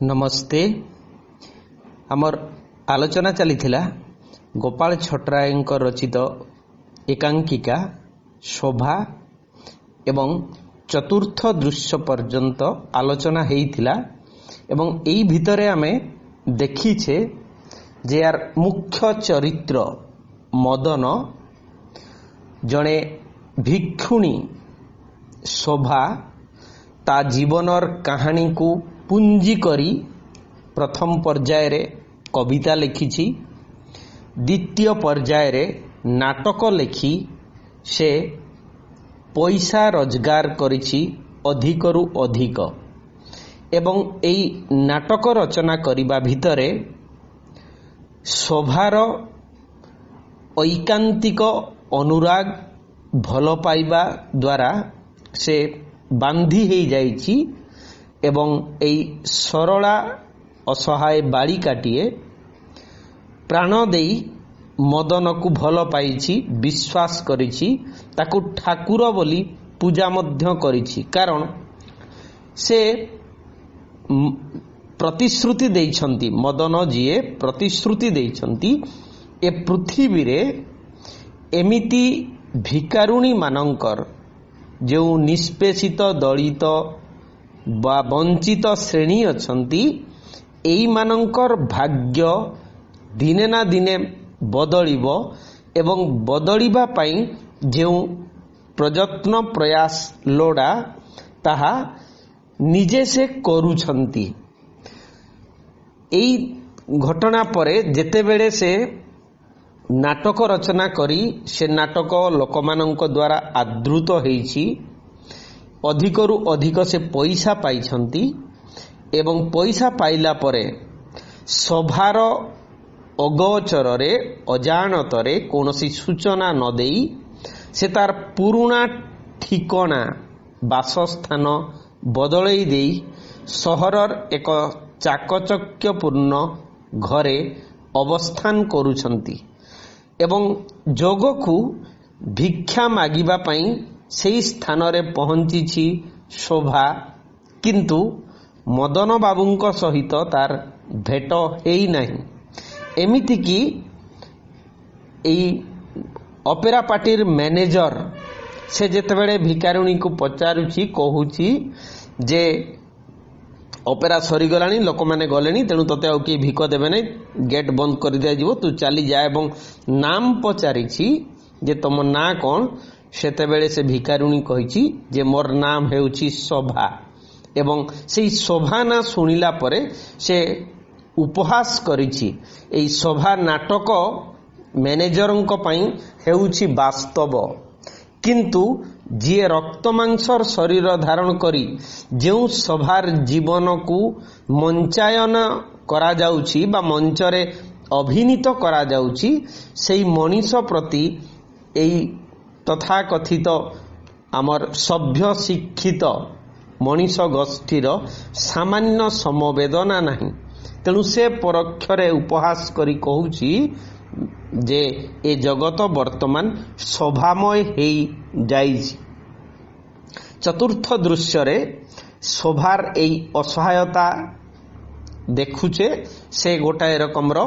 नमस्ते। आमर आलोचना चली गोपाल छटराय रचित एकांकिका शोभा एवं चतुर्थ दृश्य पर्यंत आलोचना होइथिला एवं एई भितरे आमे देखिछे जे यार मुख्य चरित्र मदन जणे भिक्षुणी शोभा ता जीवनर कहानी को पुंजी करी प्रथम पर्याय रे कविता लिखिछि, द्वितीय पर्याय रे नाटक लिखि से पैसा रोजगार करिछि अधिकरु अधिक एवं एई नाटक रचना करिबा भितरे शोभार ऐकांतिक अनुराग भल पाइबा द्वारा से बांधी हो जाइछि एवं एई सरला असहाय बालिकाटिए प्राण देई मदन को भल पाइछि, विश्वास करिछि, ताकू ठाकुर बोली पूजा मध्य करिछि। कारण से प्रतिश्रुति देइछंती, मदन जीए प्रतिश्रुति देइछंती ए पृथ्वी रे एमिति भिकारुणी मानंकर जो निष्पेषित दलित बा वंचित श्रेणी अछंती एई मानंकर भाग्य दिने ना दिने बदलिबो एवं बदलिबा पई जो प्रयत्न प्रयास लोड़ा ताहा निजे से करूछंती। एई घटना परे जेतेबेले से नाटक रचना करी से नाटक लोकमानंक द्वारा आदृत होईछि, अधिकरु अधिक से पैसा पाइछंती एवं पैसा पाइला परे सभार अगोचरे अजाणतरे कौनसी सूचना न देई से तार पुरुणा ठिकणा बासस्थान बदलई देई सहरर एक चाकचक्यपूर्ण घरे अवस्थान करूछंती एवं जोग को भिक्षा मागिबा पई सेई स्थान रे पहुंची शोभा, किंतु मदन बाबूंक सहित तार भेट हेई नहीं। एमिति कि एई ऑपेरा पार्टीर मैनेजर से जेतेबेले भिकारुणी को पचारुची कहूची जे ऑपेरा सरी गलानी, लोक माने गलेनी, तेणु तते आउ कि भिक देबे नै, गेट बंद कर दिया जीवो, तू चली जा। एवं नाम पचारिछि जे तुम ना कौन, सेतेबेले से भिकारुणी कहिछि जे मोर नाम हेउछि शोभा एवं सेई शोभा ना सुनिला परे से उपहास करिछि। एई शोभा नाटक मैनेजरंक पई हेउछि वास्तव, किंतु जिए रक्त मांसर शरीर धारण करी जो सभार जीवन को मंचायन करा जाउछि बा मंचरे अभिनीत करा जाउछि, सेई मनीष प्रति एई तथाकथित आमर सभ्य शिक्षित मनीष गोष्ठीर सामान्य समवेदना नहीं। तेणु से परोक्षरे उपहास करी कहूछि जे ए जगत वर्तमान शोभामय हेई जाइछि। चतुर्थ दृश्य रे शोभार एई असहायता देखुचे से गोटाए रकमर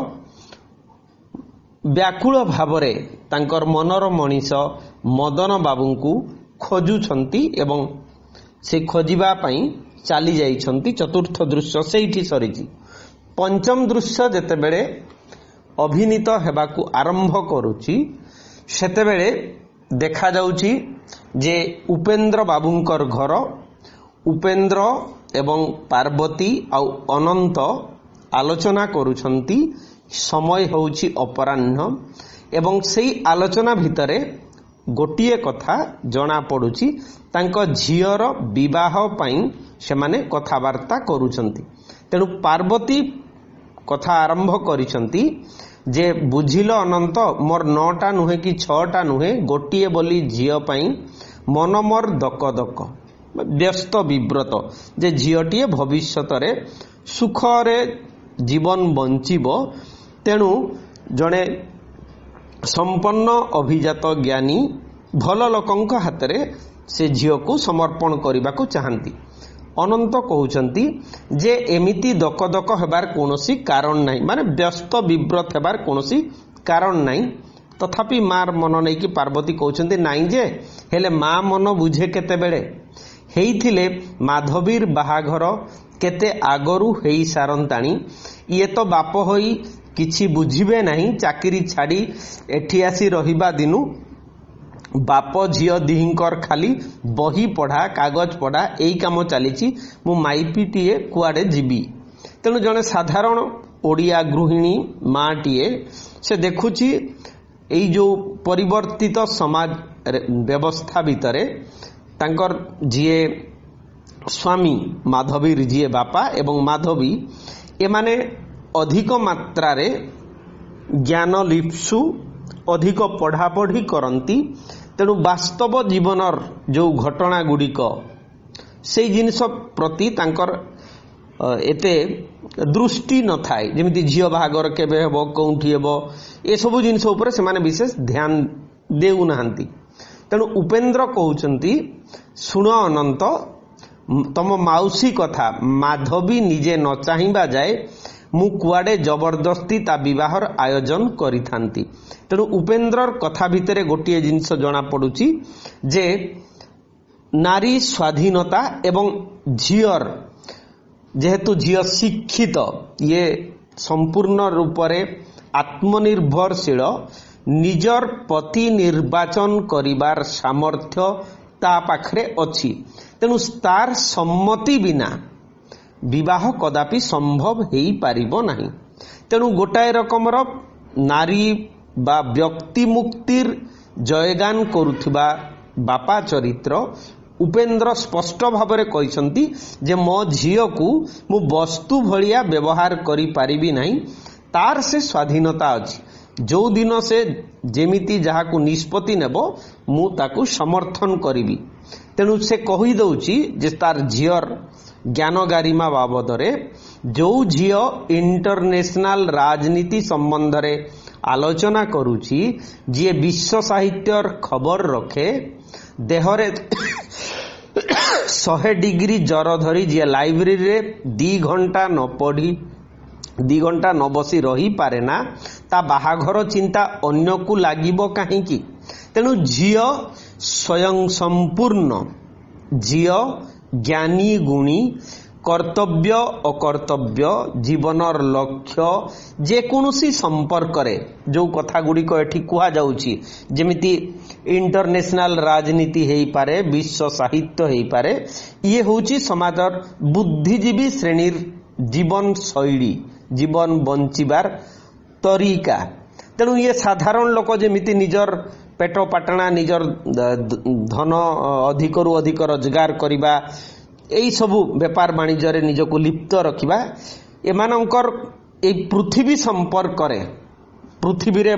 व्याकुल भावरे तांकर मनर मनीष मदन बाबू को खोजुछंती एवं से खोजिबा पई चाली जाइछंती। चतुर्थ दृश्य सेठी सरीछि। पंचम दृश्य जेतेबेले अभिनीत हेबाकू आरंभ करुछि सेतेबेले देखा जाउछि जे उपेंद्र बाबूंकर घर, उपेंद्र एवं पार्वती आउ अनंत आलोचना करुछंती। समय होउछि अपराह्न एवं सेई आलोचना भितरे गोटिए कथा जना पड़ुछि, तांको झियर विवाह पई सेमाने कथावार्ता करुछंती। तेणु पार्वती कथा आरंभ करिछंती जे बुझिल अनंत, मोर 9टा नुहे कि 6टा नुहे, गोटिए बोली झियो पई मन मोर दक दक व्यस्त विव्रत जे झियोटिए भविष्यत रे सुखरे जीवन बंचिबो। तेणु जणे संपन्न अभिजात ज्ञानी भल लोकंक हाथ रे से झियो को समर्पण करने को चाहती। ଅନନ୍ତ କହୁଛନ୍ତି ଯେ ଏମିତି ଦକ ଦକ ହେବାର କୌଣସି କାରଣ ନାହିଁ, ମାନେ ବ୍ୟସ୍ତ ବିବ୍ରତ ହେବାର କୌଣସି କାରଣ ନାହିଁ। ତଥାପି ମାର ମନ ନେଇକି ପାର୍ବତୀ କହୁଛନ୍ତି ନାଇଁ ଯେ, ହେଲେ ମା ମନ ବୁଝେ କେତେବେଳେ? ହେଇଥିଲେ ମାଧବୀର ବାହାଘର କେତେ ଆଗରୁ ହେଇ ସାରନ୍ତାଣି। ଇଏ ତ ବାପ ହୋଇ କିଛି ବୁଝିବେ ନାହିଁ। ଚାକିରି ଛାଡ଼ି ଏଠି ଆସି ରହିବା ଦିନୁ ବାପ ଝିଅ ଦିହିଙ୍କର ଖାଲି ବହି ପଢ଼ା କାଗଜ ପଢ଼ା ଏଇ କାମ ଚାଲିଛି। ମୁଁ ମାଇପିଟିଏ କୁଆଡ଼େ ଯିବି। ତେଣୁ ଜଣେ ସାଧାରଣ ଓଡ଼ିଆ ଗୃହିଣୀ ମାଟିଏ ସେ ଦେଖୁଛି ଏଇ ଯେଉଁ ପରିବର୍ତ୍ତିତ ସମାଜ ବ୍ୟବସ୍ଥା ଭିତରେ ତାଙ୍କର ଯିଏ ସ୍ୱାମୀ ମାଧବୀର ଯିଏ ବାପା ଏବଂ ମାଧବୀ ଏମାନେ ଅଧିକ ମାତ୍ରାରେ ଜ୍ଞାନ ଲିପ୍ସୁ, ଅଧିକ ପଢ଼ାପଢ଼ି କରନ୍ତି। ତେଣୁ ବାସ୍ତବ ଜୀବନର ଯେଉଁ ଘଟଣା ଗୁଡ଼ିକ ସେଇ ଜିନିଷ ପ୍ରତି ତାଙ୍କର ଏତେ ଦୃଷ୍ଟି ନଥାଏ। ଯେମିତି ଝିଅ ବାହାଘର କେବେ ହେବ, କେଉଁଠି ହେବ, ଏସବୁ ଜିନିଷ ଉପରେ ସେମାନେ ବିଶେଷ ଧ୍ୟାନ ଦେଉନାହାନ୍ତି। ତେଣୁ ଉପେନ୍ଦ୍ର କହୁଛନ୍ତି ଶୁଣ ଅନନ୍ତ, ତମ ମାଉସୀ କଥା ମାଧବୀ ନିଜେ ନ ଚାହିଁବା ଯାଏ ମୁଁ କୁଆଡ଼େ ଜବରଦସ୍ତି ତା ବିବାହର ଆୟୋଜନ କରିଥାନ୍ତି। ତେଣୁ ଉପେନ୍ଦ୍ରର କଥା ଭିତରେ ଗୋଟିଏ ଜିନିଷ ଜଣାପଡ଼ୁଛି ଯେ ନାରୀ ସ୍ୱାଧୀନତା ଏବଂ ଝିଅର, ଯେହେତୁ ଝିଅ ଶିକ୍ଷିତ, ଇଏ ସମ୍ପୂର୍ଣ୍ଣ ରୂପରେ ଆତ୍ମନିର୍ଭରଶୀଳ, ନିଜର ପତି ନିର୍ବାଚନ କରିବାର ସାମର୍ଥ୍ୟ ତା ପାଖରେ ଅଛି। ତେଣୁ ତାର ସମ୍ମତି ବିନା ବିବାହ କଦାପି ସମ୍ଭବ ହେଇପାରିବ ନାହିଁ। ତେଣୁ ଗୋଟାଏ ରକମର ନାରୀ ବା ବ୍ୟକ୍ତି ମୁକ୍ତିର ଜୟଗାନ କରୁଥିବା ବାପା ଚରିତ୍ର ଉପେନ୍ଦ୍ର ସ୍ପଷ୍ଟ ଭାବରେ କହିଛନ୍ତି ଯେ ମୋ ଝିଅକୁ ମୁଁ ବସ୍ତୁ ଭଳିଆ ବ୍ୟବହାର କରିପାରିବି ନାହିଁ। ତାର ସେ ସ୍ୱାଧୀନତା ଅଛି। ଯେଉଁ ଦିନ ସେ ଯେମିତି ଯାହାକୁ ନିଷ୍ପତ୍ତି ନେବ ମୁଁ ତାକୁ ସମର୍ଥନ କରିବି। ତେଣୁ ସେ କହିଦେଉଛି ଯେ ତାର ଝିଅର ଜ୍ଞାନ ଗାରିମା ବାବଦରେ ଯେଉଁ ଝିଅ ଇଣ୍ଟରନ୍ୟାସନାଲ ରାଜନୀତି ସମ୍ବନ୍ଧରେ ଆଲୋଚନା କରୁଛି, ଯିଏ ବିଶ୍ୱ ସାହିତ୍ୟର ଖବର ରଖେ, ଦେହରେ 100 ଡିଗ୍ରୀ ଜ୍ୱର ଧରି ଯିଏ ଲାଇବ୍ରେରୀରେ 2 ଘଣ୍ଟା ନ ପଢ଼ି 2 ଘଣ୍ଟା ନ ବସି ରହିପାରେ ନା, ତା ବାହାଘର ଚିନ୍ତା ଅନ୍ୟକୁ ଲାଗିବ କାହିଁକି? ତେଣୁ ଝିଅ ସ୍ୱୟଂ ସମ୍ପୂର୍ଣ୍ଣ, ଝିଅ ଜ୍ଞାନୀ ଗୁଣୀ, କର୍ତ୍ତବ୍ୟ ଅକର୍ତ୍ତବ୍ୟ, ଜୀବନର ଲକ୍ଷ୍ୟ, ଯେକୌଣସି ସମ୍ପର୍କରେ ଯେଉଁ କଥାଗୁଡ଼ିକ ଏଠି କୁହାଯାଉଛି, ଯେମିତି ଇଣ୍ଟରନ୍ୟାସନାଲ ରାଜନୀତି ହେଇପାରେ, ବିଶ୍ୱ ସାହିତ୍ୟ ହେଇପାରେ, ଇଏ ହେଉଛି ସମାଜର ବୁଦ୍ଧିଜୀବୀ ଶ୍ରେଣୀର ଜୀବନ ଶୈଳୀ, ଜୀବନ ବଞ୍ଚିବାର ତରିକା। ତେଣୁ ଇଏ ସାଧାରଣ ଲୋକ ଯେମିତି ନିଜର ପେଟ ପାଟଣା, ନିଜର ଧନ ଅଧିକରୁ ଅଧିକ ରୋଜଗାର କରିବା, ଏଇ ସବୁ ବେପାର ବାଣିଜ୍ୟରେ ନିଜକୁ ଲିପ୍ତ ରଖିବା, ଏମାନଙ୍କର ଏଇ ପୃଥିବୀ ସମ୍ପର୍କରେ, ପୃଥିବୀରେ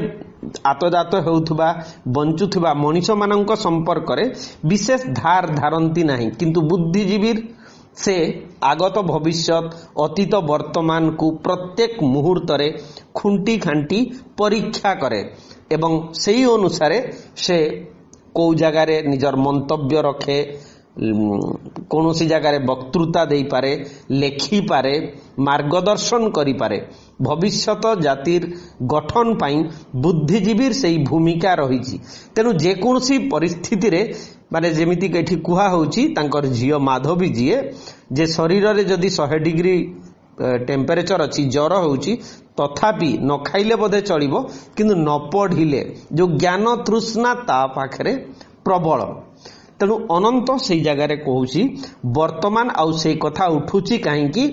ଆତଜାତ ହେଉଥିବା ବଞ୍ଚୁଥିବା ମଣିଷମାନଙ୍କ ସମ୍ପର୍କରେ ବିଶେଷ ଧାର ଧାରନ୍ତି ନାହିଁ। କିନ୍ତୁ ବୁଦ୍ଧିଜୀବୀର ସେ ଆଗତ ଭବିଷ୍ୟତ, ଅତୀତ ବର୍ତ୍ତମାନକୁ ପ୍ରତ୍ୟେକ ମୁହୂର୍ତ୍ତରେ ଖୁଣ୍ଟି ଖାଣ୍ଟି ପରୀକ୍ଷା କରେ ଏବଂ ସେହି ଅନୁସାରେ ସେ କେଉଁ ଜାଗାରେ ନିଜର ମନ୍ତବ୍ୟ ରଖେ, କୌଣସି ଜାଗାରେ ବକ୍ତୃତା ଦେଇପାରେ, ଲେଖିପାରେ, ମାର୍ଗଦର୍ଶନ କରିପାରେ। ଭବିଷ୍ୟତ ଜାତିର ଗଠନ ପାଇଁ ବୁଦ୍ଧିଜୀବୀର ସେହି ଭୂମିକା ରହିଛି। ତେଣୁ ଯେକୌଣସି ପରିସ୍ଥିତିରେ, ମାନେ ଯେମିତି ଏଠି କୁହା ହେଉଛି ତାଙ୍କର ଝିଅ ମାଧବୀ ଯିଏ, ଯେ ଶରୀରରେ ଯଦି 100 ଡିଗ୍ରୀ ଟେମ୍ପରେଚର ଅଛି, ଜ୍ୱର ହେଉଛି, ତଥାପି ନ ଖାଇଲେ ବୋଧେ ଚଳିବ, କିନ୍ତୁ ନ ପଢ଼ିଲେ ଯେଉଁ ଜ୍ଞାନ ତୃଷ୍ଣା ତା ପାଖରେ ପ୍ରବଳ। ତେଣୁ ଅନନ୍ତ ସେଇ ଜାଗାରେ କହୁଛି ବର୍ତ୍ତମାନ ଆଉ ସେଇ କଥା ଉଠୁଛି କାହିଁକି?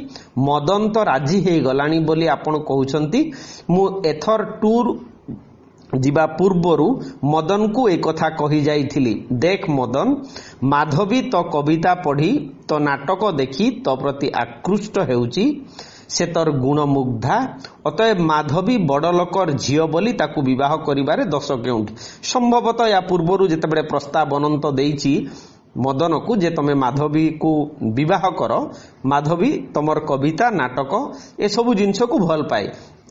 ମଦନ ତ ରାଜି ହେଇଗଲାଣି ବୋଲି ଆପଣ କହୁଛନ୍ତି। ମୁଁ ଏଥର ଟୁର୍ ଯିବା ପୂର୍ବରୁ ମଦନକୁ ଏ କଥା କହିଯାଇଥିଲି। ଦେଖ ମଦନ, ମାଧବୀ ତ କବିତା ପଢ଼ି, ତ ନାଟକ ଦେଖି ତୋ ପ୍ରତି ଆକୃଷ୍ଟ ହେଉଛି, ସେ ତୋର ଗୁଣମୁଗ୍ଧା। ଅତଏବ ମାଧବୀ ବଡ଼ ଲୋକର ଝିଅ ବୋଲି ତାକୁ ବିବାହ କରିବାରେ ଦୋଷ କେଉଁଠି? ସମ୍ଭବତଃ ୟା ପୂର୍ବରୁ ଯେତେବେଳେ ପ୍ରସ୍ତାବ ଅନନ୍ତ ଦେଇଛି ମଦନକୁ ଯେ ତମେ ମାଧବୀକୁ ବିବାହ କର, ମାଧବୀ ତମର କବିତା ନାଟକ ଏସବୁ ଜିନିଷକୁ ଭଲ ପାଏ।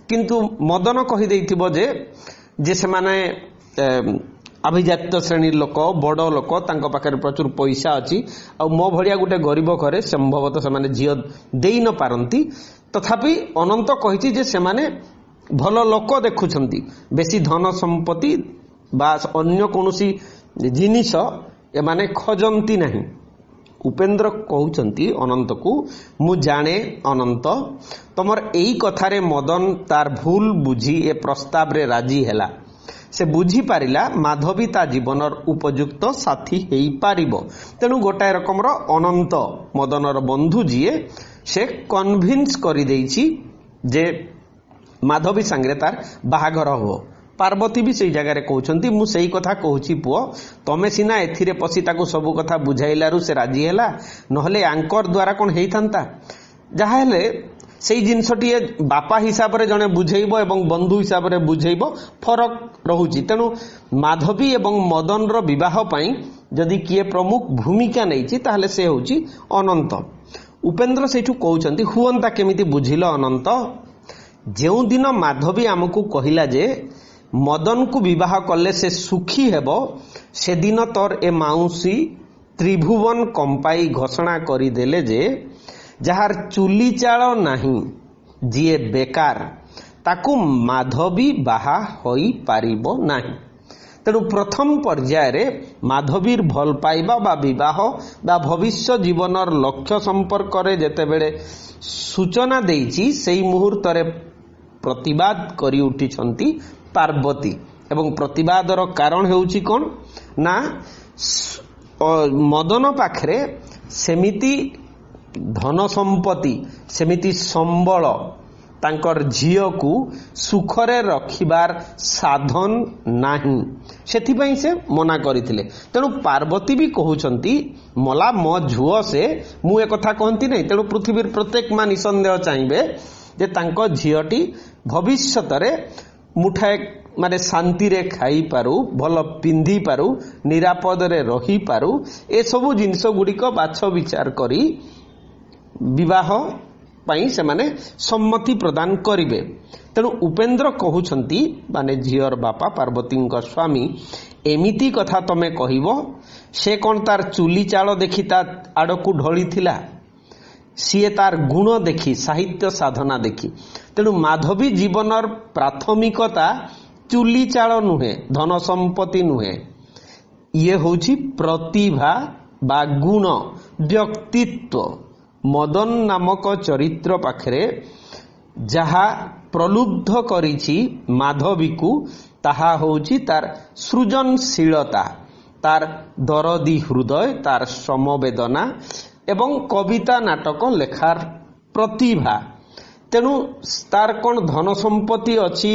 କିନ୍ତୁ ମଦନ କହିଦେଇଥିବ ଯେ ସେମାନେ अभिजात श्रेणी लोक बड़ लोक तांको पाखरे प्रचुर पैसा अच्छी आ मो भलिया गोटे गरीब घरे संभवतः से झील दे न पारती तथापि अनंत कही जे सेमाने भल लोक देखुछंती बेसी धन संपत्ति बा अन्य कौनसी जिनिस एमाने खोजंती नहीं। उपेंद्र कहउचंती अनंत को मु जाने अनंत तमर एई कथारे मदन तार भूल बुझी ए प्रस्ताव रे राजी हैला से बुझी पारिला माधवी ता जीवनर उपयुक्त साथी हेई पारिबो तेणु गोटाए रकमर अनंत मदनर बंधु जीए से कन्भिन्स करि देइछि जे माधवी सांगरे तार बाहागर हो। पार्वती भी सही जगह कहउछंती मु सही कथा कहूची पुओ तमे सिना एथिरे पसी ताकू सबु कथा बुझाइलारु से राजी हैला नहले आंकर द्वारा कोन हेइथांता जहा हेले सेई जिनसटी बापा हिसाब रे जने बुझेइबो एवं बंधु हिसाब रे बुझेइबो फरक रहुची। तेणु माधवी एवं मदन रो विवाह पई जदि किए प्रमुख भूमिका नैछि ताहले से होची अनंत। उपेंद्र सेठू कहउछंती हुअंता केमिति बुझिलो अनंत जेउ दिन माधवी आमकू कहिला जे मदन को विवाह कले से सुखी हेबो से दिन तोर ए माउसी त्रिभुवन कंपाई घोषणा करी देले जे जहार चुली चाल नाही जीए बेकार ताकू माधवी बाहा होई पारिबो नाही। तेणु प्रथम पर्याय रे माधवीर भल पाइबा बा विवाह बा भविष्य जीवनर लक्ष्य संपर्क रे जेतेबेले सूचना देइछि सेई मुहूर्त रे प्रतिवाद करी उठिछंती पार्वती एवं प्रतिवादर कारण हेउछि कोन ना मदन पाखरे सेमिति धन संपत्ति सेमिति संबल तांकर झियो को सुखरे रखिबार साधन नाही सेथिपई से मना करिथिले। तेणु पार्वती भी कहउछंती मला मो झुओ से मु ए कथा कहंती नै तेणु पृथ्वीर प्रत्येक मा निसंदेह चाहिबे जे तांको झियोटी भविष्यत रे मुठाए माने शांति रे खाई पारू भल पिंधि पारू निरापद रे रही पारू ए सबु जिंस गुडिक बाछ विचार करी विवाह पई से माने सम्मति प्रदान करिवे। तेणु उपेंद्र कहउछंती माने झियर बापा पार्वतीଙ୍କ स्वामी एमिति कथा तमे कहिवो से कोन तार चुली चाल देखि ता आडकू ढळी थिला सीए तार गुण देखी साहित्य साधना देखी। तेणु माधवी जीवनर प्राथमिकता चुली चाल नुहे धन संपत्ति नुहे ये होची प्रतिभा बा गुण व्यक्तित्व। मदन नामक चरित्र पाखरे जहा प्रलुब्ध करिछि माधवी को ताहा होची तार सृजनशीलता तार दरदी हृदय तार समवेदना एवं कविता नाटक लेखार प्रतिभा। तेणु तार कौन धन संपत्ति अच्छी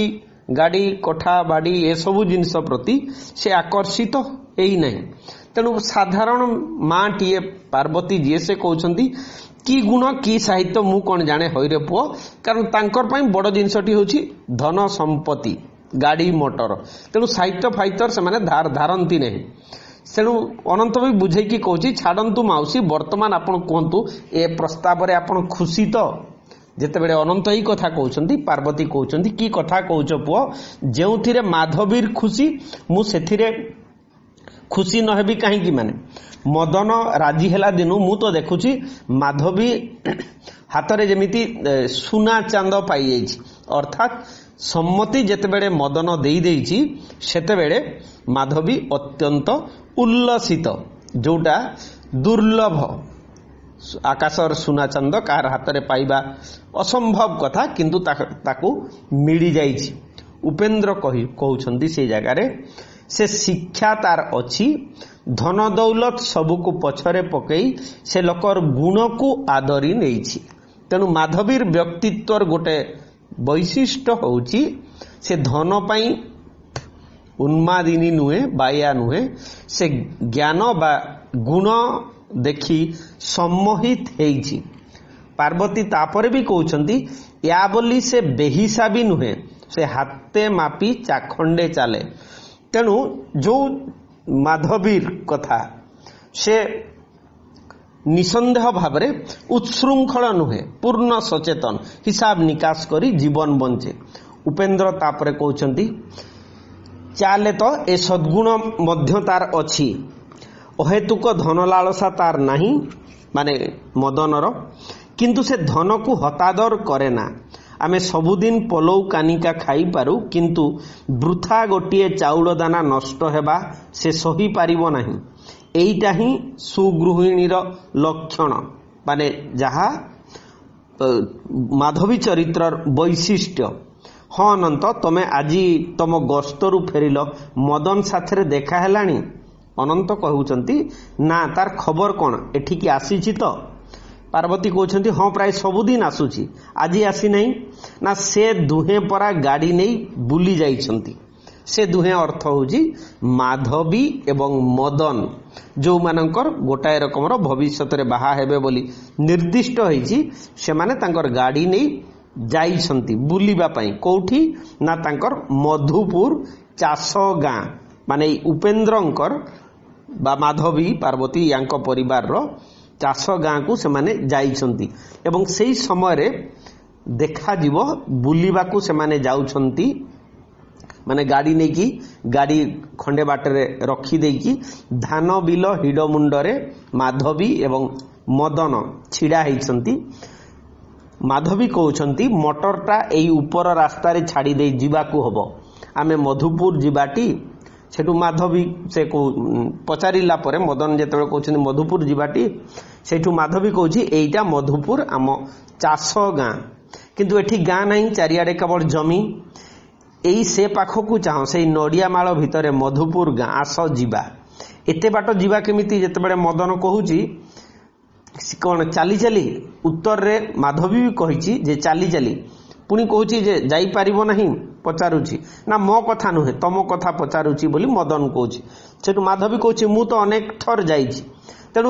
गाड़ी कोठा बाड़ी ए सबु जिनस प्रति से आकर्षित हेई नहीं। तेणु साधारण माँ टीए पार्वती जी से कहउछंती की गुण की साहित्य मु कौन जाने होइरे पुओ कारण तांकर पई बड़ जिनसटी होची धन संपत्ति गाड़ी मोटर तेणु साहित्य फाइतर से माने धारंती नहीं। तेणु अनंत भी बुझे कि कहूँ छाड़ू माउसी वर्तमान आपण कहतु ए प्रस्ताव रे आपण खुशी तो जेतेबेले अनंत ही कथा कहउछंती पार्वती कहउछंती की कथा कहउछ पुओ जेउथिरे माधवीर खुशी मु सेथिरे खुशी न हेबी काहे कि माने मदन राजी हेला दिनु मु तो देखुची माधवी हातरे जेमिति सुना चांद पाई जाइछि अर्थात सम्मति जेतेबेले मदन देई देइछि सेतेबेले माधवी अत्यंत उल्लसित जोटा दुर्लभ आकाशर सुना चंद कार हाथ में पाइबा असंभव कथा किंतु ताकू मिली जाइछि। उपेंद्र कहउछंती से जगार से शिक्षा तार अच्छी धन दौलत सबुको पछरे पकई से लोकर गुण को आदरी नेइछि। तेणु माधवीर व्यक्तित्वर गोटे वैशिष्ट्य होउछि से धन पाई उन्मादिनी नुहे बाया नुहे से ज्ञान बा गुण देखी सम्मोहित हेइछि। पार्वती तापर भी कहउछंती या बोली से बेहिसा भी नुहे से हाथे मापी चाखंडे चाले। तेणु जो माधवीर कथा से निसंदेह भावरे उत्सृंखल नुहे पूर्ण सचेतन हिसाब निकास करी जीवन बंचे। उपेंद्र तापर कहउछंती ଚାଲେ ତ ଏ ସଦ୍ଗୁଣ ମଧ୍ୟ ତାର ଅଛି, ଅହେତୁକ ଧନ ଲାଳସା ତାର ନାହିଁ, ମାନେ ମଦନର, କିନ୍ତୁ ସେ ଧନକୁ ହତାଦର କରେ ନା। ଆମେ ସବୁଦିନ ପଲଉ କାନିକା ଖାଇପାରୁ, କିନ୍ତୁ ବୃଥା ଗୋଟିଏ ଚାଉଳ ଦାନା ନଷ୍ଟ ହେବା ସେ ସହିପାରିବ ନାହିଁ। ଏଇଟା ହିଁ ସୁଗୃହିଣୀର ଲକ୍ଷଣ, ମାନେ ଯାହା ମାଧବୀ ଚରିତ୍ରର ବୈଶିଷ୍ଟ୍ୟ। ହଁ ଅନନ୍ତ, ତମେ ଆଜି ତମ ଗସ୍ତରୁ ଫେରିଲ, ମଦନ ସାଥିରେ ଦେଖା ହେଲାଣି? ଅନନ୍ତ କହୁଛନ୍ତି, ନା, ତାର ଖବର କ'ଣ, ଏଠିକି ଆସିଛି ତ? ପାର୍ବତୀ କହୁଛନ୍ତି, ହଁ, ପ୍ରାୟ ସବୁଦିନ ଆସୁଛି, ଆଜି ଆସିନାହିଁ। ନା, ସେ ଦୁହେଁ ପରା ଗାଡ଼ି ନେଇ ବୁଲି ଯାଇଛନ୍ତି। ସେ ଦୁହେଁ ଅର୍ଥ ହେଉଛି ମାଧବୀ ଏବଂ ମଦନ, ଯେଉଁମାନଙ୍କର ଗୋଟାଏ ରକମର ଭବିଷ୍ୟତରେ ବାହା ହେବେ ବୋଲି ନିର୍ଦ୍ଦିଷ୍ଟ ହୋଇଛି। ସେମାନେ ତାଙ୍କର ଗାଡ଼ି ନେଇ ଯାଇଛନ୍ତି ବୁଲିବା ପାଇଁ। କୋଉଠି? ନା, ତାଙ୍କର ମଧୁପୁର ଚାଷ ଗାଁ, ମାନେ ଏଇ ଉପେନ୍ଦ୍ରଙ୍କର ବା ମାଧବୀ ପାର୍ବତୀ ୟାଙ୍କ ପରିବାରର ଚାଷ ଗାଁକୁ ସେମାନେ ଯାଇଛନ୍ତି। ଏବଂ ସେହି ସମୟରେ ଦେଖାଯିବ ବୁଲିବାକୁ ସେମାନେ ଯାଉଛନ୍ତି, ମାନେ ଗାଡ଼ି ନେଇକି, ଗାଡ଼ି ଖଣ୍ଡେ ବାଟରେ ରଖିଦେଇକି ଧାନ ବିଲ ହିଡ଼ ମୁଣ୍ଡରେ ମାଧବୀ ଏବଂ ମଦନ ଛିଡ଼ା ହେଇଛନ୍ତି। ମାଧବୀ କହୁଛନ୍ତି, ମଟରଟା ଏଇ ଉପର ରାସ୍ତାରେ ଛାଡ଼ି ଦେଇ ଯିବାକୁ ହବ, ଆମେ ମଧୁପୁର ଯିବାଟି? ସେଠୁ ମାଧବୀ ସେ ପଚାରିଲା ପରେ ମଦନ ଯେତେବେଳେ କହୁଛନ୍ତି ମଧୁପୁର ଯିବାଟି, ସେଇଠୁ ମାଧବୀ କହୁଛି, ଏଇଟା ମଧୁପୁର ଆମ ଚାଷ ଗାଁ, କିନ୍ତୁ ଏଠି ଗାଁ ନାହିଁ, ଚାରିଆଡ଼େ କେବଳ ଜମି। ଏଇ ସେ ପାଖକୁ ଚାହଁ, ସେଇ ନଡ଼ିଆ ମାଳ ଭିତରେ ମଧୁପୁର ଗାଁ, ଆସ ଯିବା। ଏତେ ବାଟ ଯିବା କେମିତି? ଯେତେବେଳେ ମଦନ କହୁଛି କ'ଣ ଚାଲି ଚାଲି, ଉତ୍ତରରେ ମାଧବୀ ବି କହିଛି ଯେ ଚାଲି ଚାଲି, ପୁଣି କହୁଛି ଯେ ଯାଇପାରିବ ନାହିଁ, ପଚାରୁଛି। ନା, ମୋ କଥା ନୁହେଁ, ତମ କଥା ପଚାରୁଛି ବୋଲି ମଦନ କହୁଛି। ସେଠୁ ମାଧବୀ କହୁଛି, ମୁଁ ତ ଅନେକ ଥର ଯାଇଛି। ତେଣୁ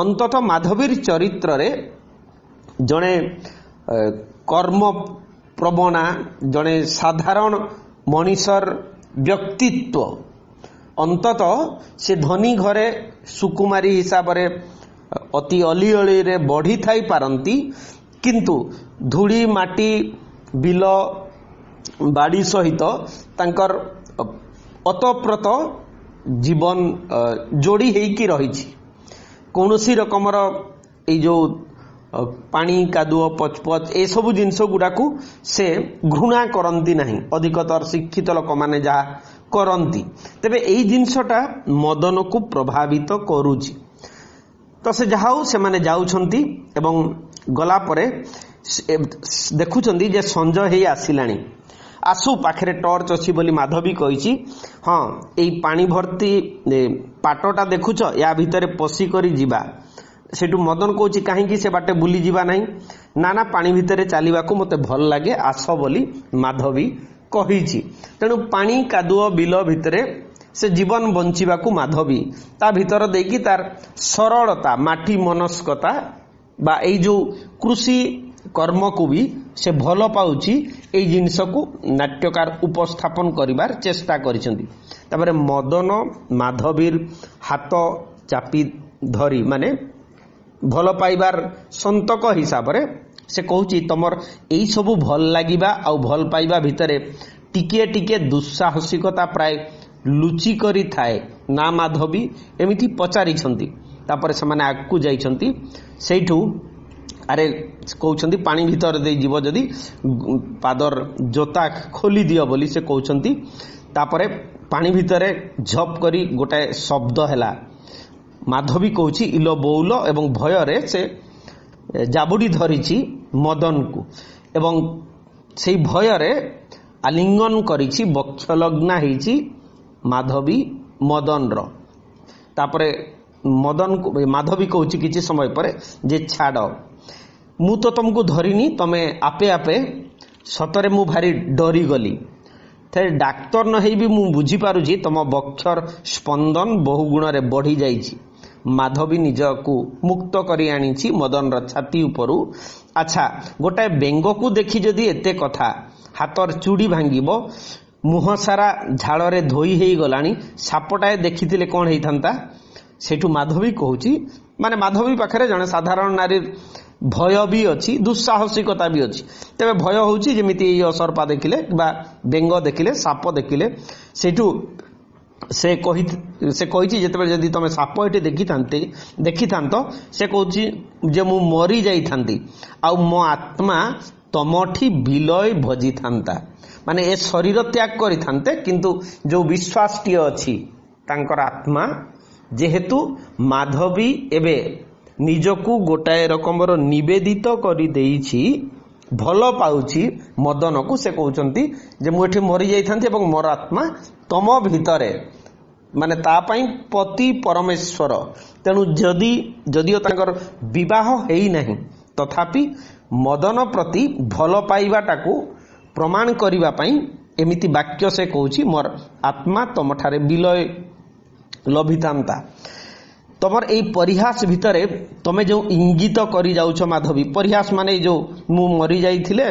ଅନ୍ତତଃ ମାଧବୀର ଚରିତ୍ରରେ ଜଣେ କର୍ମ ପ୍ରବଣା, ଜଣେ ସାଧାରଣ ମଣିଷର ବ୍ୟକ୍ତିତ୍ୱ। ଅନ୍ତତଃ ସେ ଧନୀ ଘରେ ସୁକୁମାରୀ ହିସାବରେ ଅତି ଅଲିଅଳିରେ ବଢ଼ିଥାଇ ପାରନ୍ତି, କିନ୍ତୁ ଧୂଳି ମାଟି ବିଲ ବାଡ଼ି ସହିତ ତାଙ୍କର ଅତପ୍ରତ ଜୀବନ ଯୋଡ଼ି ହେଇକି ରହିଛି। କୌଣସି ରକମର ଏଇ ଯେଉଁ ପାଣି କାଦୁଅ ପଚପଚ ଏସବୁ ଜିନିଷ ଗୁଡ଼ାକୁ ସେ ଘୃଣା କରନ୍ତି ନାହିଁ, ଅଧିକତର ଶିକ୍ଷିତ ଲୋକମାନେ ଯାହା କରନ୍ତି। ତେବେ ଏଇ ଜିନିଷଟା ମଦନକୁ ପ୍ରଭାବିତ କରୁଛି। ତ ସେ ଯାହା ହଉ, ସେମାନେ ଯାଉଛନ୍ତି ଏବଂ ଗଲା ପରେ ଦେଖୁଛନ୍ତି ଯେ ସଞ୍ଜ ହେଇ ଆସିଲାଣି। ଆସୁ, ପାଖରେ ଟର୍ଚ୍ଚ ଅଛି ବୋଲି ମାଧବୀ କହିଛି। ହଁ, ଏଇ ପାଣି ଭର୍ତ୍ତି ପାଟଟା ଦେଖୁଛ, ୟା ଭିତରେ ପଶିକରି ଯିବା। ସେଠୁ ମଦନ କହୁଛି, କାହିଁକି ସେ ବାଟେ ବୁଲିଯିବା ନାହିଁ? ନା, ନା, ପାଣି ଭିତରେ ଚାଲିବାକୁ ମୋତେ ଭଲ ଲାଗେ, ଆସ ବୋଲି ମାଧବୀ କହିଛି। ତେଣୁ ପାଣି କାଦୁଅ ବିଲ ଭିତରେ ସେ ଜୀବନ ବଞ୍ଚିବାକୁ ମାଧବୀ ତା ଭିତର ଦେଇକି ତାର ସରଳତା, ମାଟି ମନସ୍କତା ବା ଏଇ ଯେଉଁ କୃଷି କର୍ମକୁ ବି ସେ ଭଲ ପାଉଛି, ଏଇ ଜିନିଷକୁ ନାଟ୍ୟକାର ଉପସ୍ଥାପନ କରିବାର ଚେଷ୍ଟା କରିଛନ୍ତି। ତାପରେ ମଦନ ମାଧବୀର ହାତ ଚାପି ଧରି, ମାନେ ଭଲ ପାଇବାର ସନ୍ତକ ହିସାବରେ ସେ କହୁଛି, ତମର ଏଇ ସବୁ ଭଲ ଲାଗିବା ଆଉ ଭଲ ପାଇବା ଭିତରେ ଟିକିଏ ଟିକିଏ ଦୁଃସାହସିକତା ପ୍ରାୟ ଲୁଚି କରି ଥାଏ ନା ମାଧବୀ? ଏମିତି ପଚାରିଛନ୍ତି। ତାପରେ ସେମାନେ ଆଗକୁ ଯାଇଛନ୍ତି। ସେଇଠୁ ଆରେ କହୁଛନ୍ତି, ପାଣି ଭିତରେ ଦେଇ ଯିବ ଯଦି ପାଦର ଜୋତା ଖୋଲି ଦିଅ ବୋଲି ସେ କହୁଛନ୍ତି। ତାପରେ ପାଣି ଭିତରେ ଝପ୍ କରି ଗୋଟାଏ ଶବ୍ଦ ହେଲା। ମାଧବୀ କହୁଛି, ଇଲୋ ବଉଲ, ଏବଂ ଭୟରେ ସେ ଜାବୁଡ଼ି ଧରିଛି ମଦନକୁ ଏବଂ ସେଇ ଭୟରେ ଆଲିଙ୍ଗନ କରିଛି, ବକ୍ଷଲଗ୍ନା ହେଇଛି ମାଧବୀ ମଦନର। ତାପରେ ମାଧବୀ କହୁଛି କିଛି ସମୟ ପରେ ଯେ ଛାଡ଼, ମୁଁ ତ ତମକୁ ଧରିନି, ତମେ ଆପେ ଆପେ, ସତରେ ମୁଁ ଭାରି ଡରିଗଲି। ଡାକ୍ତର ନ ହେଇ ବି ମୁଁ ବୁଝିପାରୁଛି ତମ ବକ୍ଷର ସ୍ପନ୍ଦନ ବହୁ ଗୁଣରେ ବଢ଼ି ଯାଇଛି। ମାଧବୀ ନିଜକୁ ମୁକ୍ତ କରି ଆଣିଛି ମଦନର ଛାତି ଉପରୁ। ଆଚ୍ଛା, ଗୋଟାଏ ବେଙ୍ଗକୁ ଦେଖି ଯଦି ଏତେ କଥା, ହାତର ଚୁଡ଼ି ଭାଙ୍ଗିବ, ମୁହଁ ସାରା ଝାଳରେ ଧୋଇ ହେଇଗଲାଣି, ସାପଟାଏ ଦେଖିଥିଲେ କ'ଣ ହେଇଥାନ୍ତା? ସେଇଠୁ ମାଧବୀ କହୁଛି, ମାନେ ମାଧବୀ ପାଖରେ ଜଣେ ସାଧାରଣ ନାରୀର भय भी अच्छी दुस्साहसिकता भी अच्छी। तेरे भय होउची जेमिति असरपा देखिले बा बेंग देखिले साप देखिले सेठू से कही जिते जदि तुम साप ये देखी था से कहे मु मरी जाइथांती आउ मो आत्मा तमठी विलय भजी था माने ए शरीर त्याग करिथांते किंतु जो विश्वास टी अच्छी तांकर आत्मा जेहेतु माधवी एबे निजकू गोटाए रकमर निवेदित करि देइछि भल पाउछि मदन को से कहउचंती जे मु एठी मरी जाइथांती एवं मोर आत्मा तम भितरे माने ता पई पति परमेश्वर तेणु जदियो तांकर विवाह हेई नहीं तथापि मदन प्रति भल पाइबाटाकू प्रमाण करिबा पई एमिति वाक्य से कहउछि मोर आत्मा तमठारे विलय लभितांता। तमर एई परिहास भितरे तमे जो इंगित करी जाउछ माधवी परिहास माने जो मु मरी जाइथिले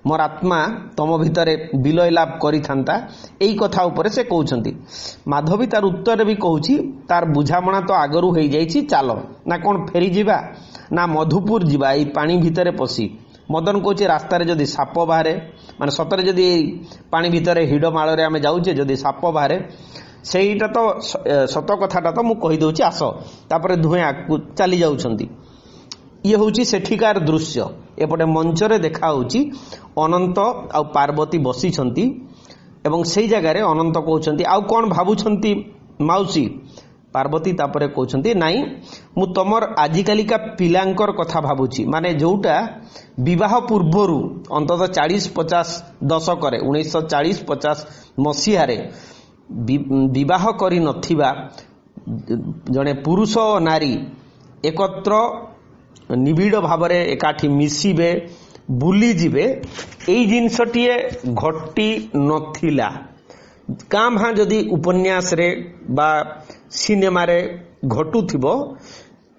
मोर आत्मा तम भितरे विलय लाभ करिथांता एई कथा उपरे से कहउछंती। माधवी तार उत्तर भी कहउछि तार बुझामणा तो आगरु हेई जाइछि चालो ना कोन फेरी जिबा ना मधुपुर जिबा एई पानी भितरे पसी मदन कहउछि रास्ता रे जदि साप बाहरे माने सतरे जदि पानी भितरे हिडो माळ रे आमे जाउछे जदि साप बाहरे सेईटा तो सत कथाटा तो मु कहि दउछि आस तापरे दुहे आकु चली जाउछंती। ये हूँ सेठिकार दृश्य एपटे मंचरे देखा अनंत आ पार्वती बसी एवं से जगार अनंत कहते आउ कौन भावुंट माउसी पार्वती तापरे कहते नाई मु तमर आजिकालिका पिलांकर कथा भावुची माने जोटा विवाह पूर्वरु अंततः 40-50 दशक 1940-50 मसीहारे विवाह करी नथिबा जने पुरुष और नारी एकत्र निबिड़ भावरे एकाठी मिसिबे बुली जिबे एई जिनसटिए घटी नथिला कां भां जदि उपन्यास रे बा सिनेमा रे घटुथिबो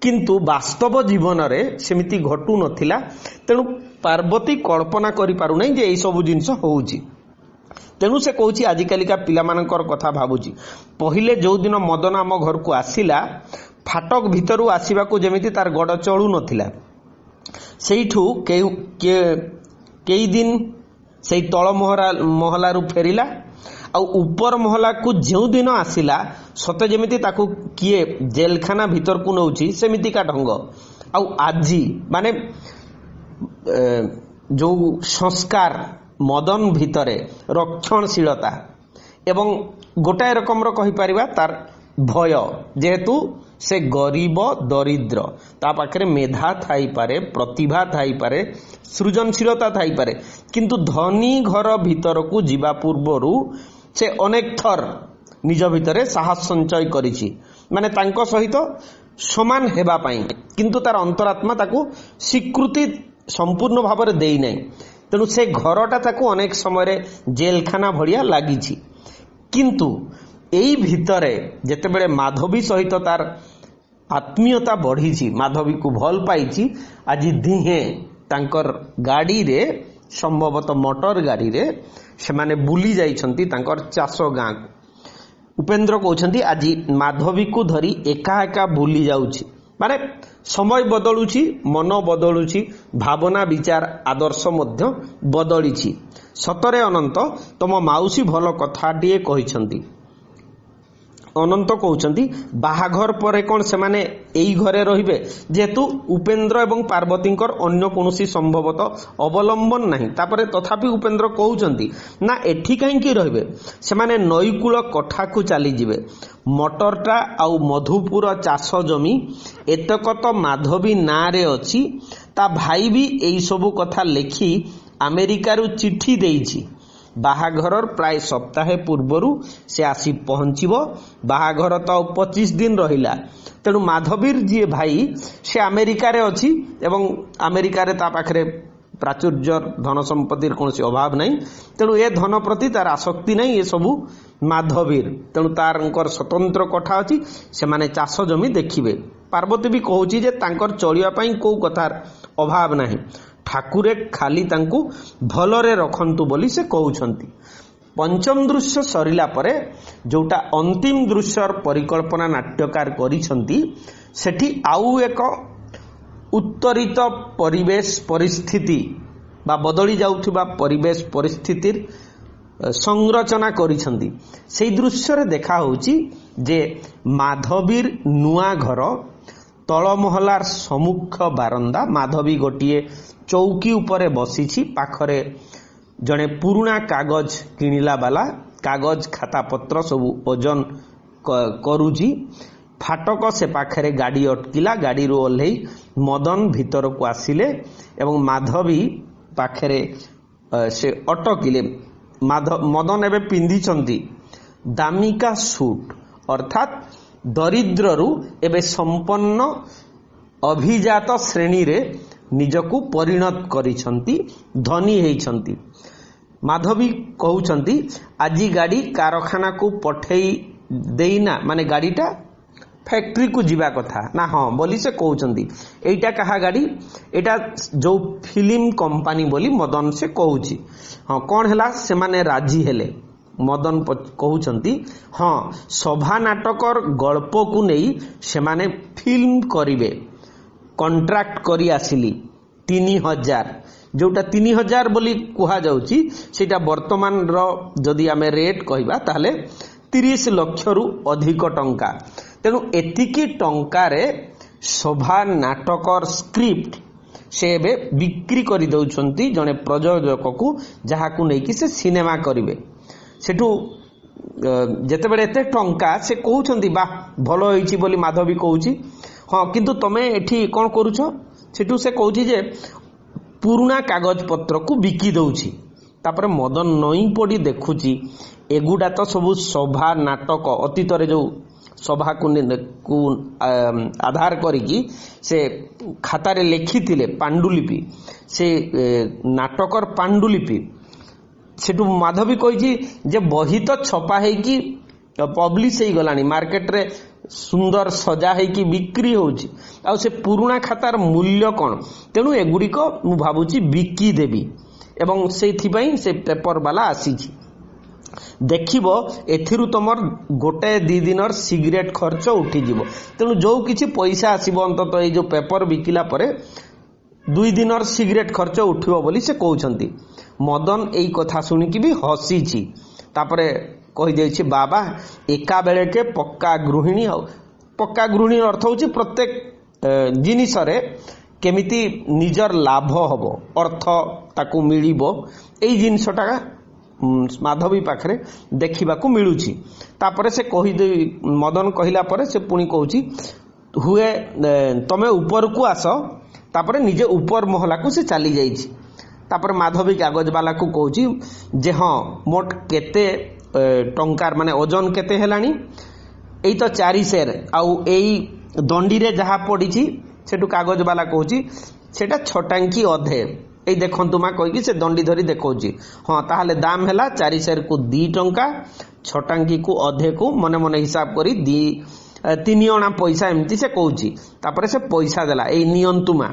किंतु वास्तव जीवन रे सेमिति घटु नथिला। तेणु पार्वती कल्पना करि पारु नै जे एई सब जिंस होउची। तेणु से कहूची आजिकालिका पिलामानकर कथा भावुची पहिले जो दिन मदन आम घर को आसिला फाटक भितरु आसीबाकू जेमिति तार गड़ चलू नथिला सेइठू कई दिन से तल महला रु फेरिला आ ऊपर महला को जो दिन आसिला सते जेमिति ताकू किए जेलखाना भीतर को नउची सेमिति का ढंग आ आजी माने जो संस्कार मदन भितरे रक्षणशीलता एवं गोटाए रकम कहि परिबा तार भय जेहेतु से गरीब दरिद्र ता पाखरे मेधा थाई पारे प्रतिभा थाई पारे सृजनशीलता थाई पारे किंतु धनी घर भीतर को जीवा पूर्वरु से अनेक थर निज भितरे साहस संचय करिछि माने तांको सहित समान हेबा पाई किंतु तार अंतरात्मा ताकू स्वीकृति संपूर्ण भाव देई नै तेणु से घरटा ताकू अनेक समय जेलखाना भड़िया लागिछि किंतु एई भितरे जेतेबेले माधवी सहित तार आत्मीयता बढ़ी माधवी को भल पाई आज दिहे तांकर गाड़ी रे संभवतः मोटर गाड़ी रे से माने बुली जाइछंती तांकर चाष गाँ उपेंद्र कहते आज माधवी को धरी एका एका बुली जाउछि माने समय बदलुछि मन बदलुछि भावना विचार आदर्श मध्य बदलिछि सतरे अनंत तम माउसी भल कथाटिए कहिछंती अनंत कहते बाहाघर परे कौन से माने एई घरे रहिबे जेहेतु उपेंद्र एवं पार्वतींकर अन्य कोनोसी संभवतः अवलंबन नहीं तापरे तथापि उपेंद्र कहउचंती ना एठी काहेकि रहिबे से माने नईकूल कठा को चली जिवे मटरटा आउ मधुपुर चाष जमी एतक तो माधवी ना रे अछि ता भाई भी एई सबु कथा लेखी अमेरिकार चिठी देइछि बाहाघर प्राय सप्ताहे पूर्वरु से आसी पहुंचीबो बाहाघर तो 25 दिन रहिला तेणु माधवीर जी भाई से अमेरिका रे अछि एवं अमेरिका रे ता पाखरे प्राचुर्य धन संपत्तिर कोनोसी अभाव नहीं तेणु ए धन प्रति तार आसक्ति नहीं ये सबु माधवीर तेणु तारंकर स्वतंत्र कथा अछि से माने चाष जमी देखिबे पार्वती भी कहूची जे तांकर चलिया पई को कथार अभाव नहीं ठाकुरे खाली तांकू भलरे रखंतु बोली से कहउछंती। पंचम दृश्य सरिला परे जोटा अंतिम दृश्यर परिकल्पना नाट्यकार करिछंती सेठी आउ एक उत्तरित परिवेश परिस्थिति बा बदली जाउथिबा परिवेश परिस्थितिर संरचना करिसंती। सेई दृश्य रे देखा होउची जे माधवीर नुआ घर तल महलार सम्मुख बारंदा। माधवी गोटिए चौकी उपरे बसीछि, पाखरे जणे पुरुणा कागज किनिला वाला कागज खाता पत्र सबु ओजन करूची। फाटक से पाखरे गाड़ी अटकिला, गाड़ी रो ओल्है मदन भीतर को आसिले एवं माधवी पाखरे से अटकिले। मदन एबे पिंधिचंती दामिका सूट, अर्थात दरिद्र रु एबे संपन्न अभिजात श्रेणी रे निजकु परिणत करिसंती, धनी हेइसंती। माधवी कहउचंती आजी गाड़ी कारखाना को पठेई देइना, माने गाड़ीटा फैक्ट्री को जीवा कथा ना। हाँ बोली से कहउचंती एइटा कहा गाड़ी, एटा जो फिल्म कंपनी बोली मदन से कहउची। हाँ कौन हैला से माने राजी हेले। मदन कहउचंती हाँ सभा नाटकर गल्प को नहीं से माने फिल्म करिवे, कॉन्ट्रैक्ट करी आसिली 3000, जोटा 3000 बोली कुहा जाउची सेटा वर्तमान रो जदि आमे रेट कहिबा ताहले 30 लाख रु अधिक टंका। तेणु एतिकी टंकारे सभा नाटकर स्क्रिप्ट से एबे बिक्री करि दउछंती जने प्रयोजक को, जहाकू नै कि से सिनेमा करिवे। सेठू जेते बेले एते टंका से कहउछंती बा भलो होईची बोली माधवी कहउची। हाँ किंतु तमे एठी कोन करूछ, सेठू से कहउची जे पुरुणा कागज पत्र को बिकी दउची। तापर मदन नई पड़ी देखुची एगुडा तो सबु सभा नाटक अतीत रे जो सभा को आधार करिकी से खाता रे लेखी थिले पांडुलिपि, से नाटकर पांडुलिपि। सेठू माधवी कहिची जे बही तो छपा है कि पब्लिश हो गलानी, मार्केट रे सुंदर सजा है कि बिक्री होची, आ से पुरुणा खातार मूल्य कौन, तेणु एगुड़ी को मु भाबुची बिकी देबी एवं सेथिपई से पेपर वाला आसीची। देखिबो एथिरु तमर गोटे 2 दिनर सिगरेट खर्च उठी जीवो। तेणु जो किछि पैसा आसीबो अंतत ए जो पेपर बिकिला परे 2 दिनर सिगरेट खर्च उठिबो बोली से कहउचंती। मदन एई कथा सुनिकी भी हसीची। तापरे कहि देछि बाबा एका बेले के पक्का गृहिणी। पक्का गृहिणी अर्थ होछि प्रत्येक जिनिस रे केमिति निजर लाभ हबो, अर्थ ताकू मिलिबो, एई जिनिसटा माधवी पाखरे देखिबाकू मिलुची। तापरे से कहि दे मदन कहिला परे से पुणी कहउची हुए तमे ऊपर को आस। तापरे निजे ऊपर महला को से चली जाइछि। तापर माधवी कागज वाला को कहउची जे हाँ मोट केते टंकार माने ओजन केते हेलानी, एई तो 4 सेर आउ एई दंडी रे जहा पड़ीची। सेठू कागज वाला कहउची सेटा 6 टांकी अधे, एई देखंतु मा कहि कि से दंडी धरी देखौची। हाँ ताहले दाम हेला 4 सेर को 2 टंका, 6 टांकी को अधे को मने मने हिसाब करी 3 अणा पैसा एमती से कहउची। तापरे से पैसा देला एई नियंतु मा,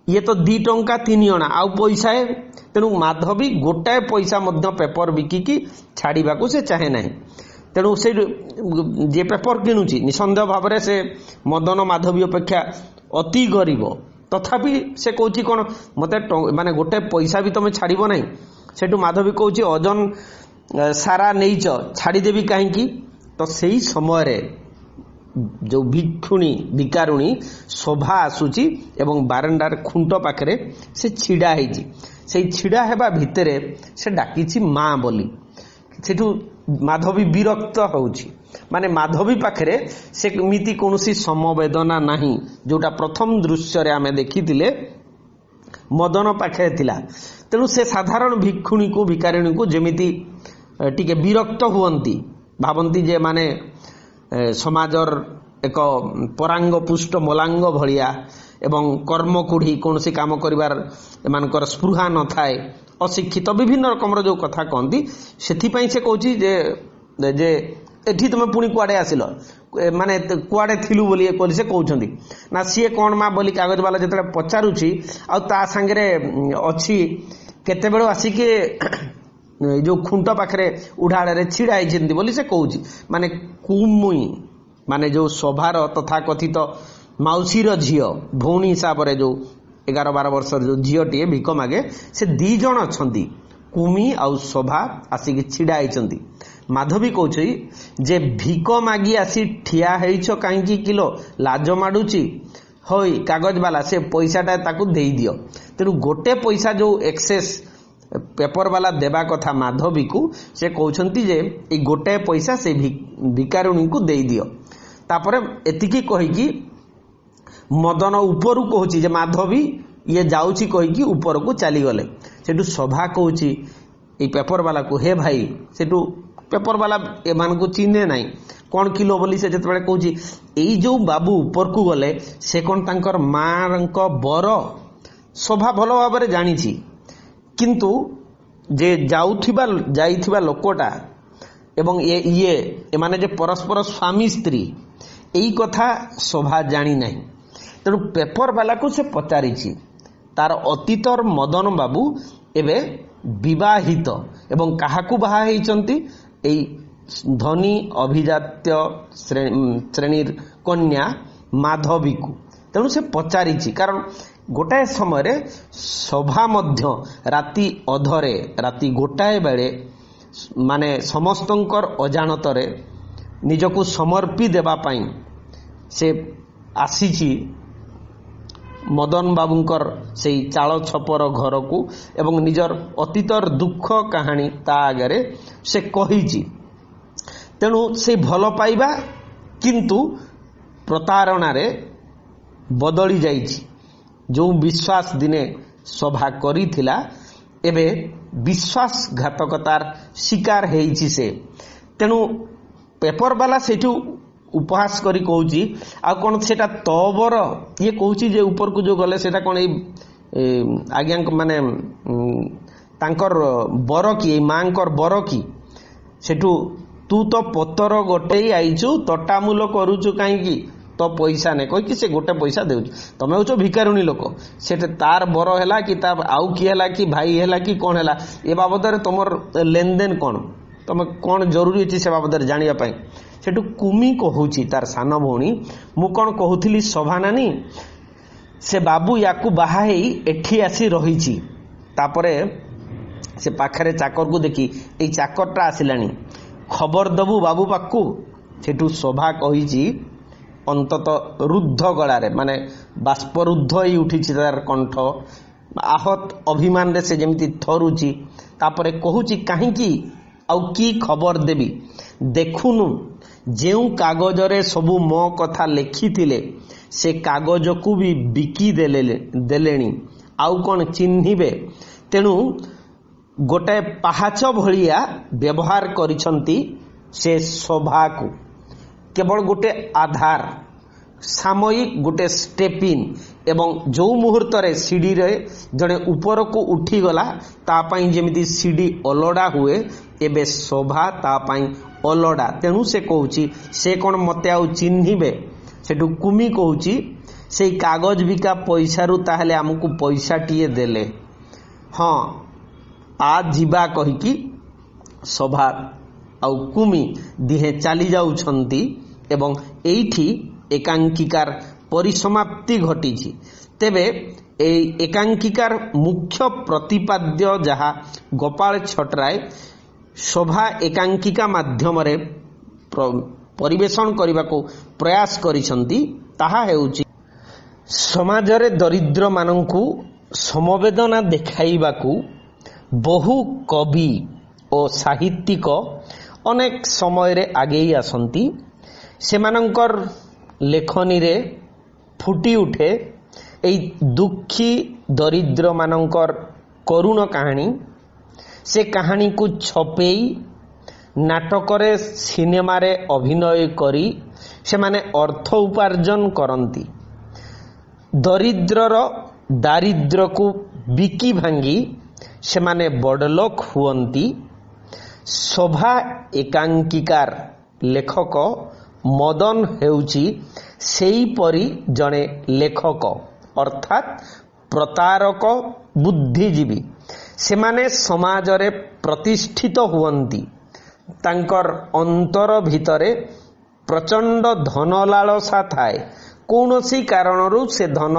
ये तो 2 टंका 3 अणा आउ पैसा है। तेणु माधवी गोटाए पैसा मध्य पेपर बिकिकी छाड़ीबाकू से चाहे नहीं। तेणु से जे पेपर किणुची निसंदेह भाव में से मदन माधवी अपेक्षा अति गरीब, तथापि से कहूची कौन मते माने गोटे पैसा भी तुम छाड़ब ना। सेठू माधवी कहूची ओजन सारा नहींच छाड़देवी कहीं। तो सही समय जो भिक्षुणी भिकारुणी शोभा आसूची एवं बारंडार खुंट पाखरे से छिड़ा होईची। से छिड़ा हेबा भितरे से डाकिछि माँ बोली। सेठू माधवी विरक्त होउची, माने माधवी पाखरे से मिति कोनोसी समवेदना नाही जोटा प्रथम दृश्य रे आमे देखिथिले मदन पाखरे थिला। तेणु से साधारण भिक्षुणी को भिकारिणी को जेमिति टिके विरक्त हुअंती, भाबंती जे माने समाजर एक परांग पुष्ट मलांग भलिया एवं कर्म कुढ़ी कौन सी काम करिवार एमानकर स्पृहा न थाए, अशिक्षित विभिन्न रकम जो कथा कहती से से कहूँ जे जे एठी तुम पुणी कुआडे आसिल माने कुआडे थिलु बोली कहली से कहउछंती ना सीए कोन मा बोली कागज वाला जतले पचारुची आ ता संगे अछि केते बेलो आसिके जो खुंट पाखरे उडाड़े रे छिड़ा आइछंती बोली से कहउची। माने कुमुई माने जो सभार तथा कथित माउसीर झील भौणी हिसाब से जो 11-12 वर्ष जो झीलटीए भिक मागे से 2 जण अच्छा कुमी आउ शोभा आसिक छिड़ा होती। माधवी कौची जे भिक मागी आसी ठिया होइछ कहीं किलो लाज माडुची होई कागज वाला से पैसाटा ताकू दे दियो। तेणु गोटे पैसा जो एक्सेस पेपर वाला देवा कथा माधवी को से कहते जे ये गोटे पैसा से भिकारुणी को दे दियो। तापर एतिकी कहीकि मदन ऊपर कहूँ जे माधवी ये जाऊँची कहीकि ऊपर को चली गले। सेठू सभा कहूँ ये पेपर वाला को हे भाई सेठू पेपर वाला एमान को चिन्हे नाई कौन किलो बोली से जिते कहूँ यही जो बाबू ऊपर को गले से कौन तांकर मां बर सभा भल भाव जानी किंतु जे जाइथिबा लोकटा एवं ये एमाने जे परस्पर स्वामी स्त्री यही कथा सभा जानी नहीं। तेणु पेपर वाला को से पचारि तार अतीतर मदन बाबू एबे विवाहित एवं काहाकू बाहा होइचंती एई धनी अभिजात्य श्रेणी कन्या माधवी को। तेणु से पचारि कारण गोटाए समय सभा मध्य राति अधरे राति गोटाए बेले माने समस्तंकर अजाणतरे निजको समर्पी देवा पाई से आसीची मदन बाबूंकर से चाल छपर घर को एवं निजर अतीतर दुख कहानी ता आगे से कही। तेणु से भल पाइबा किंतु प्रतारणा रे बदली जाइछि। जो विश्वास दिने सभा करी थिला एबे विश्वासघातकतार शिकार हेइछि से। तेणु पेपर वाला सेठू उपहास करी कहूची आ कौन सेटा तबर ये कहूची जे ऊपर को जो गले सेटा कौन आज्ञा माने तांकर बर की मांकर बर की सेठू तू तो पतर गोटे आईचु तटामूल करूचु कहीं तो पैसा ने कही से गोटे पैसा देउछ तमे हो भिकारुणी लोक से तार बर है कि तार आउ कि है कि भाई है कि कौन है ए बाबद तुमर लेन देन कौन तुम कौन जरूरी अच्छी से बाबद जानापी सेठू कुमी कहूची तार सान भौणी मु कौन कहूली सभा नानी से बाबू याकू बाहा एठी आसी रही तापरे से पाखरे चाकर को देखी ए चाकरटा आसिलानी खबर दबू बाबू पाकू। सेठू सभा कही अंतत रुद्ध गलारे माने बाष्परुद्ध ही उठी तार कंठ आहत अभिमान रे से जेमिति थरुची तापरे कहूची कहीं आउ की खबर देवी देखुनु जेउ कागज रे सबू मो कथा लिखिथिले से कागज को भी बिकी देलेनी आउ कौन चिन्हिबे। तेणु गोटे पहाच भलिया व्यवहार करिसंती से सभा को केवल गोटे आधार सामयिक गोटे स्टेपिन एवं जो मुहूर्त रे सीढ़ी रे जड़े ऊपर को उठी गला तापाई जेमिति सीढ़ी अलड़ा हुए एबे सभा तापाई अलड़ा। तेणु से कहूची से कौन मते आउ चिन्हिबे सेठू कुमी कहूची से कागज बिका पैसा रु ताहले हमकु पैसा टिए देले हाँ आ जीवा कहिकी सभा आउ कुमी दिहे चली जाउछंती एवं एठी एकांकिकार परिसमाप्ति घटी। तेबे एकांकिकार मुख्य प्रतिपाद्य जहा गोपाल छटराय सभा एकांकिका माध्यम रे परिवेशन करने को प्रयास करिसंती ताहा हेउची समाज रे दरिद्र मानंकु समवेदना देखाइबाकू बहु कवि और साहित्यिक अनेक समय रे आगे आसंती सेमानंकर लेखनी रे फुटी उठे एई दुखी दरिद्र मानंकर करुण कहानी से कहानी को छपेई नाटक रे सिनेमा रे अभिनय करी से माने अर्थ उपार्जन करंती दरिद्रर दारिद्र को बिकी भांगी से माने बड़लोक हुअंती। सभा एकांकिकार लेखक मदन हेउची सेई परी जणे लेखक अर्थात प्रतारक बुद्धिजीवी से माने समाज रे प्रतिष्ठित हुअंती तांकर अंतर भितरे प्रचंड धन लालसा थाए कौनसी कारणरू से धन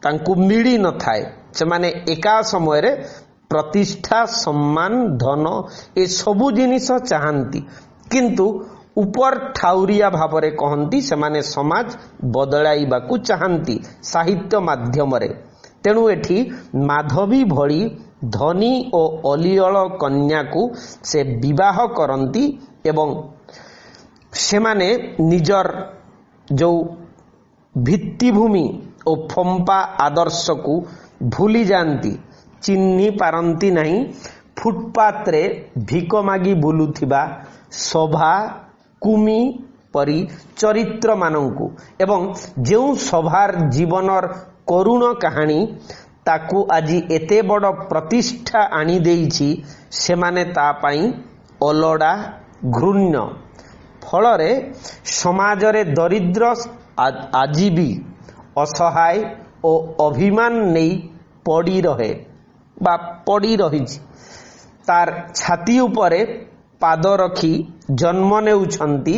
तांकु मिली न थाए से माने एका समय रे प्रतिष्ठा सम्मान धन ए सबु जिनिस चाहंती किंतु ऊपर ठाउरिया भावरे कहंती से माने समाज बदलाइबा को चाहंती साहित्य माध्यम रे। तेणु एठी माधवी भली धनी और अलियल कन्या को से विवाह करंती एवं से माने निजर जो भित्तिभूमि और फंपा आदर्श को भूली जानती चिन्ही पारंती नहीं फुटपाथ रे भिक मागी बुलुथिबा सभा कुमी परी चरित्र मानंकु एवं जेउ सभार जीवनर करुण कहानी ताकू आजी एते बड़ प्रतिष्ठा आनी देइछि सेमाने ता पाई अलड़ा घृण्य फलरे समाज रे दरिद्र आजी भी असहाय और अभिमान नहीं पड़ी रहे बा पड़ी रही तार छाती उपरे पाद रखी जन्म नेउछंती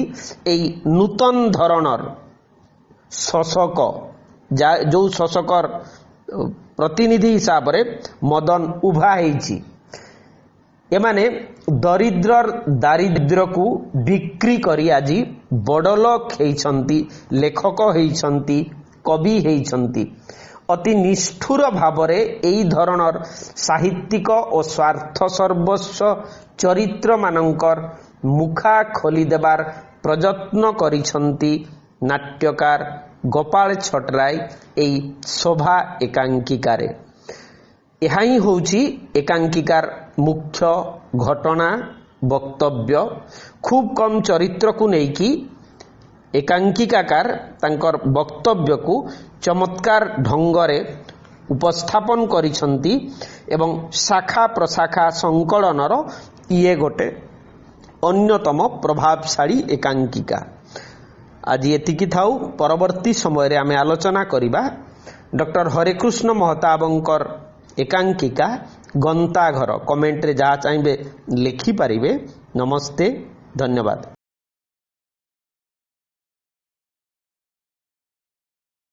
एई नूतन धरणर शोषक जो शोषकर प्रतिनिधि हिसाब रे मदन उभा हेछि। एमाने दरिद्र दारिद्र्य को बिक्री करी आजी बड़लोक हेइछंती लेखक हेइछंती कवि हेइछंती। अति निष्ठुर भावरे एई धरणर साहित्यिक और स्वार्थ सर्वस्व चरित्र मानंकर मुखा खोली देबार प्रयत्न करिछंती नाट्यकार गोपाल छटराय एई शोभा एकांकिकारे। यही होउची एकांकिकार मुख्य घटना वक्तव्य खूब कम चरित्र को नेकी एकांकिकाकार तांकर वक्तव्य को चमत्कार ढंगरे उपस्थापन करिसंती एवं शाखा प्रशाखा संकलनर ये गोटे अन्यतम प्रभावशाली एकांकिका। आज एतिकी थाउ परवर्ती समय रे आमे आलोचना करिबा डॉक्टर हरेकृष्ण महताबंकर एकांकिका गंताघर। कमेंट रे जहाँ चाहिए लिखि पारिबे। नमस्ते, धन्यवाद।